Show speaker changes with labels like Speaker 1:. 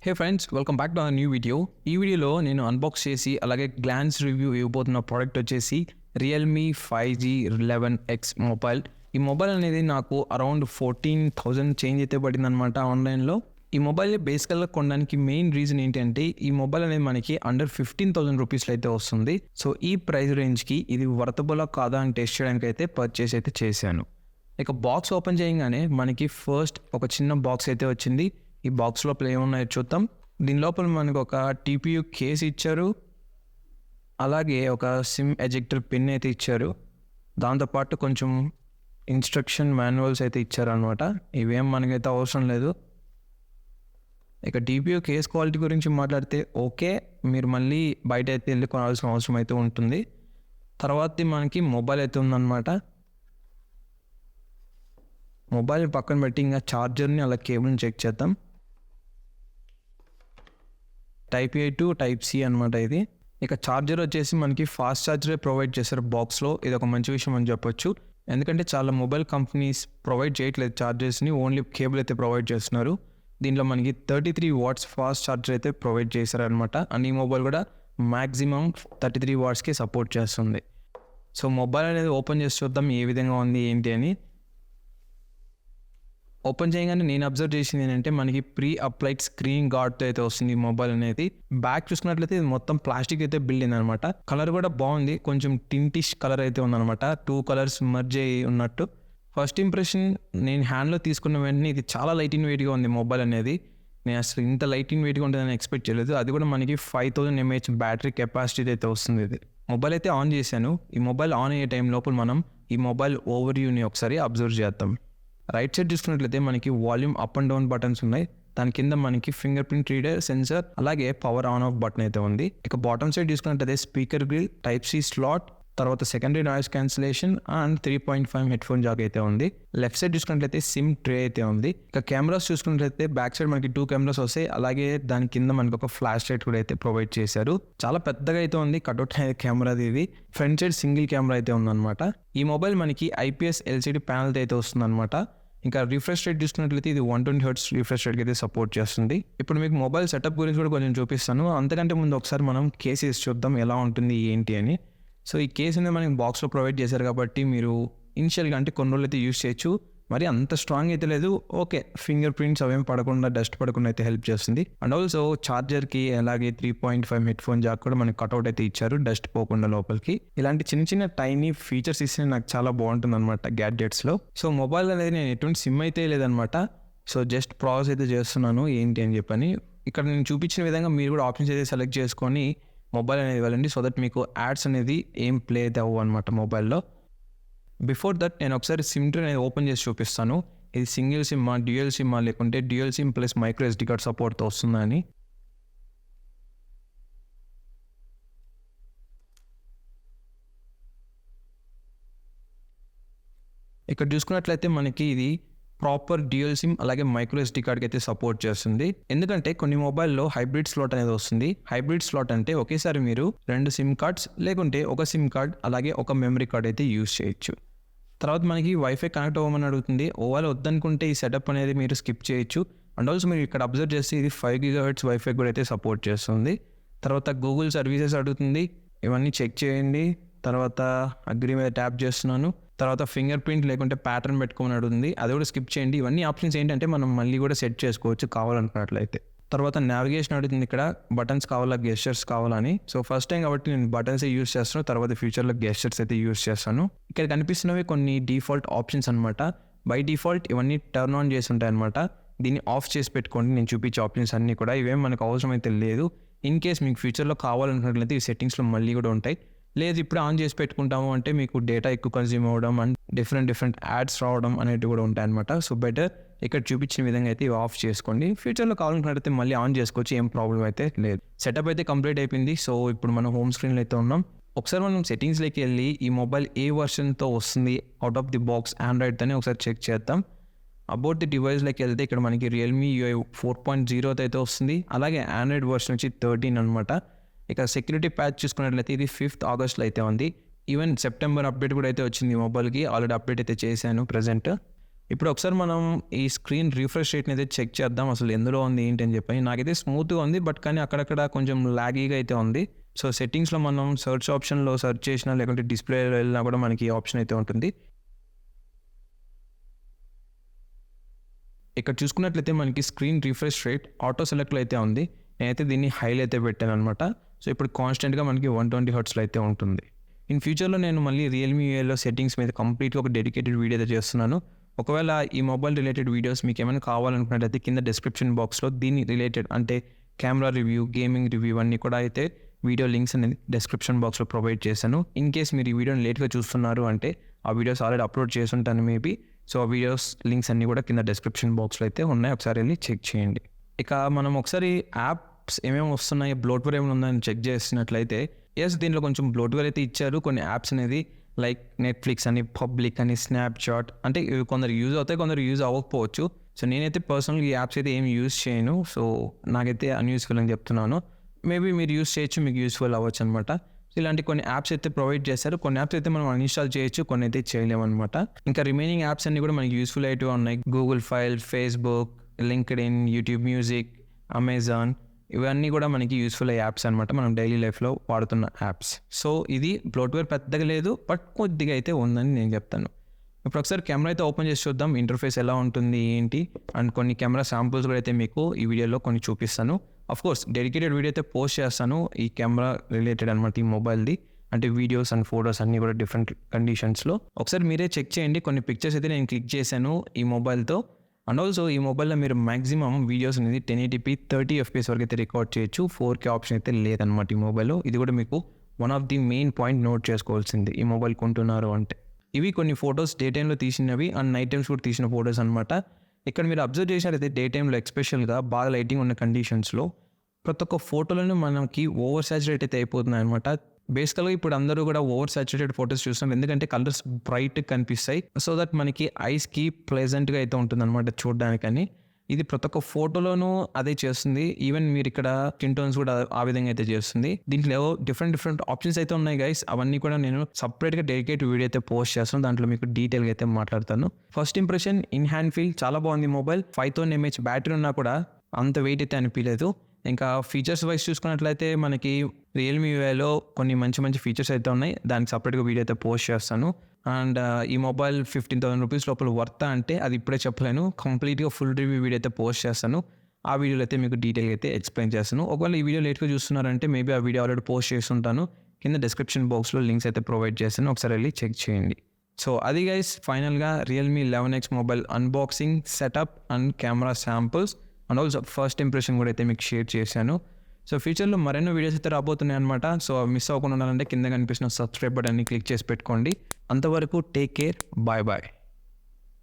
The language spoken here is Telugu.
Speaker 1: Hey friends, welcome back to our new video. ఈ వీడియోలో నేను అన్బాక్స్ చేసి అలాగే గ్లాన్స్ రివ్యూ ఇవ్వబోతున్న ప్రోడక్ట్ వచ్చేసి Realme 5G 11x మొబైల్. ఈ మొబైల్ అనేది నాకు అరౌండ్ 14,000 చేంజ్ అయితే పడింది అనమాట ఆన్లైన్లో. ఈ మొబైల్ బేసికల్గా కొనడానికి మెయిన్ రీజన్ ఏంటంటే ఈ మొబైల్ అనేది మనకి అండర్ 15,000 రూపీస్లో అయితే వస్తుంది. సో ఈ ప్రైస్ రేంజ్కి ఇది వర్తబులా కాదా అని టెస్ట్ చేయడానికి అయితే పర్చేస్ అయితే చేశాను. ఇక బాక్స్ ఓపెన్ చేయగానే మనకి ఫస్ట్ ఒక చిన్న బాక్స్ అయితే వచ్చింది. ఈ బాక్స్ లోపల ఏమున్నాయో చూద్దాం. దీని లోపల మనకు ఒక TPU కేస్ ఇచ్చారు, అలాగే ఒక సిమ్ ఎజెక్టర్ పిన్ అయితే ఇచ్చారు. దాంతోపాటు కొంచెం ఇన్స్ట్రక్షన్ మాన్యువల్స్ అయితే ఇచ్చారు అనమాట. ఇవేం మనకైతే అవసరం లేదు. ఇక TPU కేస్ క్వాలిటీ గురించి మాట్లాడితే ఓకే, మీరు మళ్ళీ బయట అయితే వెళ్ళి కొనాల్సిన అవసరం అయితే ఉంటుంది. తర్వాత మనకి మొబైల్ అయితే ఉందన్నమాట. మొబైల్ పక్కన పెట్టి ఇంకా ఛార్జర్ని అలా కేబుల్ని చెక్ చేద్దాం. Type A to type C అనమాట ఇది. ఇక ఛార్జర్ వచ్చేసి మనకి ఫాస్ట్ ఛార్జరే ప్రొవైడ్ చేశారు బాక్స్లో. ఇది ఒక మంచి విషయం అని చెప్పొచ్చు. ఎందుకంటే చాలా మొబైల్ కంపెనీస్ ప్రొవైడ్ చేయట్లేదు ఛార్జర్స్ని, ఓన్లీ కేబుల్ అయితే ప్రొవైడ్ చేస్తున్నారు. దీంట్లో మనకి 33 వాట్స్ ఫాస్ట్ ఛార్జర్ అయితే ప్రొవైడ్ చేశారనమాట. అండ్ ఈ మొబైల్ కూడా మ్యాక్సిమం 33 వాట్స్కి సపోర్ట్ చేస్తుంది. సో మొబైల్ అనేది ఓపెన్ చేసి చూద్దాం ఏ విధంగా ఉంది ఏంటి అని. ఓపెన్ చేయగానే నేను అబ్జర్వ్ చేసింది ఏంటంటే మనకి ప్రీ అప్లైడ్ స్క్రీన్ గార్డ్తో అయితే వస్తుంది ఈ మొబైల్ అనేది. బ్యాక్ చూసుకున్నట్లయితే ఇది మొత్తం ప్లాస్టిక్ అయితే బిల్డ్ అయింది అనమాట. కలర్ కూడా బాగుంది, కొంచెం టింటిష్ కలర్ అయితే ఉందన్నమాట. 2 కలర్స్ మర్జ్ అయ్యి ఉన్నట్టు. ఫస్ట్ ఇంప్రెషన్, నేను హ్యాండ్లో తీసుకున్న వెంటనే ఇది చాలా లైట్ ఇన్ వెయిట్గా ఉంది మొబైల్ అనేది. నేను అసలు ఇంత లైట్ ఇన్ వెయిట్గా ఉంటుందని ఎక్స్పెక్ట్ చేయలేదు. అది కూడా మనకి 5000 mAh బ్యాటరీ కెపాసిటీ అయితే వస్తుంది. ఇది మొబైల్ అయితే ఆన్ చేశాను. ఈ మొబైల్ ఆన్ అయ్యే టైం లోపల మనం ఈ మొబైల్ ఓవర్ వ్యూని ఒకసారి అబ్జర్వ్ చేద్దాం. రైట్ సైడ్ చూసుకున్నట్లయితే మనకి volume up and down buttons ఉన్నాయి. దాని కింద మనకి ఫింగర్ ప్రింట్ రీడర్, సెన్సర్, అలాగే పవర్ ఆన్ ఆఫ్ బటన్ అయితే ఉంది. ఇక బాటమ్ సైడ్ చూసుకున్నట్లయితే speaker grill, type C slot, తర్వాత secondary noise cancellation and 3.5 headphone jack అయితే ఉంది. లెఫ్ట్ సైడ్ చూసుకున్నట్లయితే సిమ్ ట్రే అయితే ఉంది. ఇక కెమెరాస్ చూసుకున్నట్లయితే బ్యాక్ సైడ్ మనకి 2 కెమెరాస్ వస్తాయి. అలాగే దాని కింద మనకి ఒక ఫ్లాష్ లైట్ కూడా అయితే ప్రొవైడ్ చేశారు. చాలా పెద్దగా అయితే ఉంది కట్అవుట్ కెమెరాది ఇది. ఫ్రంట్ సైడ్ సింగిల్ కెమెరా అయితే ఉందన్నమాట. ఈ మొబైల్ మనకి IPS LCD ప్యానల్ అయితే వస్తుంది అనమాట. ఇంకా రిఫ్రెష్ రేట్ చూసుకున్నట్లయితే ఇది 120 Hz రిఫ్రెష్ రేట్కి అయితే సపోర్ట్ చేస్తుంది. ఇప్పుడు మీకు మొబైల్ సెటప్ గురించి కూడా కొంచెం చూపిస్తాను. అంతకంటే ముందు ఒకసారి మనం కేసెస్ చూద్దాం ఎలా ఉంటుంది ఏంటి అని. సో ఈ కేస్ అనేది మనకి బాక్స్లో ప్రొవైడ్ చేశారు కాబట్టి మీరు ఇనిషియల్గా అంటే కొన్ని రోజులు అయితే యూస్ చేయొచ్చు. మరి అంత స్ట్రాంగ్ అయితే లేదు, ఓకే. ఫింగర్ ప్రింట్స్ అవేం పడకుండా, డస్ట్ పడకుండా అయితే హెల్ప్ చేస్తుంది. అండ్ ఆల్సో ఛార్జర్కి అలాగే 3.5 హెడ్ ఫోన్ జాక్ కూడా మనకి కట్అవుట్ అయితే ఇచ్చారు, డస్ట్ పోకుండా లోపలికి. ఇలాంటి చిన్న చిన్న టైనీ ఫీచర్స్ ఇస్తే నాకు చాలా బాగుంటుంది అనమాట గ్యాడ్జెట్స్లో. సో మొబైల్ అనేది నేను ఎటువంటి సిమ్ అయితే లేదనమాట. సో జస్ట్ ప్రాసెస్ అయితే చేస్తున్నాను ఏంటి అని చెప్పని. ఇక్కడ నేను చూపించిన విధంగా మీరు కూడా ఆప్షన్స్ అయితే సెలెక్ట్ చేసుకొని మొబైల్ అనేది వెళ్ళండి. సో దట్ మీకు యాడ్స్ అనేది ఏం ప్లే అయితే అవ్వు అనమాట మొబైల్లో. బిఫోర్ దట్ నేను ఒకసారి సిమ్ ట్రే అనేది ఓపెన్ చేసి చూపిస్తాను. ఇది సింగిల్ సిమ్మా, డ్యూయల్ సిమ్మా, లేకుంటే dual SIM plus micro SD card సపోర్ట్తో వస్తుందని. ఇక్కడ చూసుకున్నట్లయితే మనకి ఇది ప్రాపర్ డ్యూయల్ సిమ్ అలాగే మైక్రో SD కార్డ్కి అయితే సపోర్ట్ చేస్తుంది. ఎందుకంటే కొన్ని మొబైల్లో హైబ్రిడ్ స్లాట్ అనేది వస్తుంది. హైబ్రిడ్ స్లాట్ అంటే ఒకేసారి మీరు 2 సిమ్ కార్డ్స్ లేకుంటే ఒక సిమ్ కార్డ్ అలాగే ఒక మెమరీ కార్డ్ అయితే యూస్ చేయొచ్చు. తర్వాత మనకి వైఫై కనెక్ట్ అవ్వమని అడుగుతుంది. ఓవర్ వద్దనుకుంటే ఈ సెటప్ అనేది మీరు స్కిప్ చేయొచ్చు. అండ్ ఆల్సో మీరు ఇక్కడ అబ్జర్వ్ చేస్తే ఇది 5 GHz వైఫై కూడా అయితే సపోర్ట్ చేస్తుంది. తర్వాత గూగుల్ సర్వీసెస్ అడుగుతుంది, ఇవన్నీ చెక్ చేయండి. తర్వాత అగ్రీ మీద ట్యాప్ చేస్తున్నాను. తర్వాత ఫింగర్ ప్రింట్ లేకుంటే ప్యాటర్న్ పెట్టుకోమని అడుగుతుంది, అది కూడా స్కిప్ చేయండి. ఇవన్నీ ఆప్షన్స్ ఏంటంటే మనం మళ్ళీ కూడా సెట్ చేసుకోవచ్చు కావాలనుకున్నట్లయితే. తర్వాత నావిగేషన్ అడుగుతుంది, ఇక్కడ బటన్స్ కావాలా, గెస్చర్స్ కావాలని. సో ఫస్ట్ టైం కాబట్టి నేను బటన్స్ యూస్ చేస్తాను, తర్వాత ఫ్యూచర్లో గెస్చర్స్ అయితే యూస్ చేస్తాను. ఇక్కడ కనిపిస్తున్నవి కొన్ని డిఫాల్ట్ ఆప్షన్స్ అనమాట. బై డిఫాల్ట్ ఇవన్నీ టర్న్ ఆన్ చేసి ఉంటాయి అనమాట. దీన్ని ఆఫ్ చేసి పెట్టుకోండి. నేను చూపించే ఆప్షన్స్ అన్నీ కూడా ఇవేం మనకు అవసరం అయితే లేదు. ఇన్ కేస్ మీకు ఫ్యూచర్లో కావాలనుకున్నట్లయితే ఈ సెట్టింగ్స్లో మళ్ళీ కూడా ఉంటాయి. లేదు ఇప్పుడు ఆన్ చేసి పెట్టుకుంటాము అంటే మీకు డేటా ఎక్కువ కన్జ్యూమ్ అవ్వడం అండ్ డిఫరెంట్ యాడ్స్ రావడం అనేవి కూడా ఉంటాయి అనమాట. సో బెటర్ ఇక్కడ చూపించిన విధంగా అయితే ఇవి ఆఫ్ చేసుకోండి. ఫ్యూచర్లో కావాలనుకున్నట్లయితే మళ్ళీ ఆన్ చేసుకోవచ్చు, ఏం ప్రాబ్లం అయితే లేదు. సెటప్ అయితే కంప్లీట్ అయిపోయింది. సో ఇప్పుడు మనం హోమ్ స్క్రీన్లో అయితే ఉన్నాం. ఒకసారి మనం సెట్టింగ్స్లోకి వెళ్ళి ఈ మొబైల్ ఏ వర్షన్తో వస్తుంది అవుట్ ఆఫ్ ది బాక్స్ ఆండ్రాయిడ్తోనే ఒకసారి చెక్ చేద్దాం. అబౌట్ ది డివైస్లోకి వెళ్తే ఇక్కడ మనకి Realme UI 4.0 అయితే వస్తుంది. అలాగే ఆండ్రాయిడ్ వర్షన్ వచ్చి 13 అనమాట. ఇక సెక్యూరిటీ ప్యాచ్ చూసుకున్నట్లయితే ఇది 5th August అయితే ఉంది. ఈవెన్ సెప్టెంబర్ అప్డేట్ కూడా అయితే వచ్చింది మొబైల్కి. ఆల్రెడీ అప్డేట్ అయితే చేశాను ప్రజెంట్. ఇప్పుడు ఒకసారి మనం ఈ స్క్రీన్ రిఫ్రెష్ రేట్ని అయితే చెక్ చేద్దాం, అసలు ఎందులో ఉంది ఏంటి అని చెప్పి. నాకైతే స్మూత్గా ఉంది, బట్ కానీ అక్కడక్కడ కొంచెం లాగీగా అయితే ఉంది. సో సెట్టింగ్స్లో మనం సెర్చ్ ఆప్షన్లో సెర్చ్ చేసినా లేకుంటే డిస్ప్లేలో వెళ్ళినా కూడా మనకి ఈ ఆప్షన్ అయితే ఉంటుంది. ఇక్కడ చూసుకున్నట్లయితే మనకి స్క్రీన్ రిఫ్రెష్ రేట్ ఆటో సెలెక్ట్లో అయితే ఉంది. నేనైతే దీన్ని హైలో అయితే పెట్టాను అనమాట. సో ఇప్పుడు కాన్స్టెంట్గా మనకి 120 హర్ట్స్లో అయితే ఉంటుంది. ఇన్ ఫ్యూచర్లో నేను మళ్ళీ రియల్మీ యూఏలో సెట్టింగ్స్ మీద కంప్లీట్గా ఒక డెడికేటెడ్ వీడియో అయితే చేస్తున్నాను. ఒకవేళ ఈ మొబైల్ రిలేటెడ్ వీడియోస్ మీకు ఏమైనా కావాలనుకున్నట్లయితే కింద డిస్క్రిప్షన్ బాక్స్లో దీని రిలేటెడ్ అంటే కెమెరా రివ్యూ, గేమింగ్ రివ్యూ అన్నీ కూడా అయితే వీడియో లింక్స్ అనేది డిస్క్రిప్షన్ బాక్స్లో ప్రొవైడ్ చేశాను. ఇన్ కేస్ మీరు ఈ వీడియోని లేట్గా చూస్తున్నారు అంటే ఆ వీడియోస్ ఆల్రెడీ అప్లోడ్ చేసి ఉంటాను మేబీ. సో ఆ వీడియోస్ లింక్స్ అన్నీ కూడా కింద డిస్క్రిప్షన్ బాక్స్లో అయితే ఉన్నాయి, ఒకసారి వెళ్ళి చెక్ చేయండి. ఇక మనం ఒకసారి యాప్స్ ఏమేమి వస్తున్నాయి, బ్లోట్వేర్ ఏమైనా ఉందని చెక్ చేసినట్లయితే ఎస్, దీంట్లో కొంచెం బ్లోట్వేర్ అయితే ఇచ్చారు. కొన్ని యాప్స్ అనేది లైక్ నెట్ఫ్లిక్స్ అని, పబ్లిక్ అని, స్నాప్చాట్ అంటే ఇవి కొందరు యూజ్ అవుతాయి, కొందరు యూజ్ అవ్వకపోవచ్చు. సో నేనైతే పర్సనల్గా ఈ యాప్స్ అయితే ఏమి యూజ్ చేయను. సో నాకైతే అన్యూస్ఫుల్ అని చెప్తున్నాను. మేబీ మీరు యూజ్ చేయొచ్చు, మీకు యూస్ఫుల్ అవ్వచ్చు అనమాట. ఇలాంటి కొన్ని యాప్స్ అయితే ప్రొవైడ్ చేస్తారు. కొన్ని యాప్స్ అయితే మనం అన్ఇన్స్టాల్ చేయొచ్చు, కొన్ని అయితే చేయలేము అనమాట. ఇంకా రిమైనింగ్ యాప్స్ అన్ని కూడా మనకి యూస్ఫుల్ అయితే ఉన్నాయి. Google file, Facebook, LinkedIn, YouTube music, Amazon, ఇవన్నీ కూడా మనకి యూస్ఫుల్ అయ్యే యాప్స్ అనమాట, మనం డైలీ లైఫ్లో వాడుతున్న యాప్స్. సో ఇది బ్లోట్వేర్ పెద్దగా లేదు, బట్ కొద్దిగా అయితే ఉందని నేను చెప్తాను. ఇప్పుడు ఒకసారి కెమెరా అయితే ఓపెన్ చేసి చూద్దాం, ఇంటర్ఫేస్ ఎలా ఉంటుంది ఏంటి, అండ్ కొన్ని కెమెరా శాంపుల్స్ కూడా అయితే మీకు ఈ వీడియోలో కొన్ని చూపిస్తాను. కోర్స్ డెడికేటెడ్ వీడియో అయితే పోస్ట్ చేస్తాను ఈ కెమెరా రిలేటెడ్ అనమాట, ఈ మొబైల్ది. అంటే వీడియోస్ అండ్ ఫొటోస్ అన్నీ కూడా డిఫరెంట్ కండిషన్స్లో ఒకసారి మీరే చెక్ చేయండి. కొన్ని పిక్చర్స్ అయితే నేను క్లిక్ చేశాను ఈ మొబైల్తో. అండ్ ఆల్సో ఈ మొబైల్లో మీరు మాక్సిమం వీడియోస్ అనేది 1080p 30 FPS వరకు అయితే రికార్డ్ చేయొచ్చు. 4K ఆప్షన్ అయితే లేదనమాట ఈ మొబైల్లో. ఇది కూడా మీకు one of the main point note చేసుకోవాల్సింది ఈ మొబైల్ కొంటున్నారు అంటే. ఇవి కొన్ని ఫొటోస్ డే టైంలో తీసినవి అండ్ నైట్ టైమ్స్ కూడా తీసిన ఫొటోస్ అనమాట. ఇక్కడ మీరు అబ్జర్వ్ చేసినట్లయితే డే టైంలో ఎక్స్పెషల్గా బాగా లైటింగ్ ఉన్న కండిషన్స్లో ప్రతి ఒక్క ఫోటోలను మనకి ఓవర్ సాచురేట్ అయితే అయిపోతున్నాయి అనమాట. బేసికల్గా ఇప్పుడు అందరూ కూడా ఓవర్ సాచురేటెడ్ ఫొటోస్ చూస్తున్నాం, ఎందుకంటే కలర్స్ బ్రైట్ కనిపిస్తాయి. సో దట్ మనకి ఐస్కి ప్లెజెంట్గా అయితే ఉంటుంది అనమాట చూడడానికని. ఇది ప్రతి ఒక్క ఫోటోలోనూ అదే చేస్తుంది. ఈవెన్ మీరు ఇక్కడ స్కిన్ టోన్స్ కూడా ఆ విధంగా అయితే చేస్తుంది. దీంట్లో డిఫరెంట్ ఆప్షన్స్ అయితే ఉన్నాయి గైస్. అవన్నీ కూడా నేను సపరేట్గా డెడికేట్ వీడియో అయితే పోస్ట్ చేస్తాను, దాంట్లో మీకు డీటెయిల్గా అయితే మాట్లాడతాను. First impression, in hand feel చాలా బాగుంది మొబైల్. 5000 mAh బ్యాటరీ ఉన్నా కూడా అంత వెయిట్ అయితే అనిపించలేదు. ఇంకా ఫీచర్స్ వైజ్ చూసుకున్నట్లయితే మనకి రియల్మీ యూఐలో కొన్ని మంచి ఫీచర్స్ అయితే ఉన్నాయి, దానికి సపరేట్గా వీడియో అయితే పోస్ట్ చేస్తాను. అండ్ ఈ మొబైల్ 15,000 రూపీస్ లోపల వర్తా అంటే అది ఇప్పుడే చెప్పలేను. కంప్లీట్గా ఫుల్ రివ్యూ వీడియో అయితే పోస్ట్ చేస్తాను. ఆ వీడియోలో అయితే మీకు డీటెయిల్గా అయితే ఎక్స్ప్లెయిన్ చేస్తాను. ఒకవేళ ఈ వీడియో లేట్గా చూస్తున్నారంటే మేబీ ఆ వీడియో ఆల్రెడీ పోస్ట్ చేస్తుంటాను, కింద డిస్క్రిప్షన్ బాక్స్లో లింక్స్ అయితే ప్రొవైడ్ చేస్తాను, ఒకసారి వెళ్ళి చెక్ చేయండి. సో అది గైస్, ఫైనల్గా Realme 11x mobile unboxing, setup and camera samples and also first impression కూడా అయితే మీకు షేర్ చేశాను. సో ఫ్యూచర్లో మరెన్నో వీడియోస్ అయితే రాబోతున్నాయి అనమాట. సో మిస్ అవ్వకుండా ఉండాలంటే కింద కనిపిస్తున్న సబ్స్క్రైబ్ బటన్ని క్లిక్ చేసి పెట్టుకోండి. అంతవరకు టేక్ కేర్, బాయ్ బాయ్.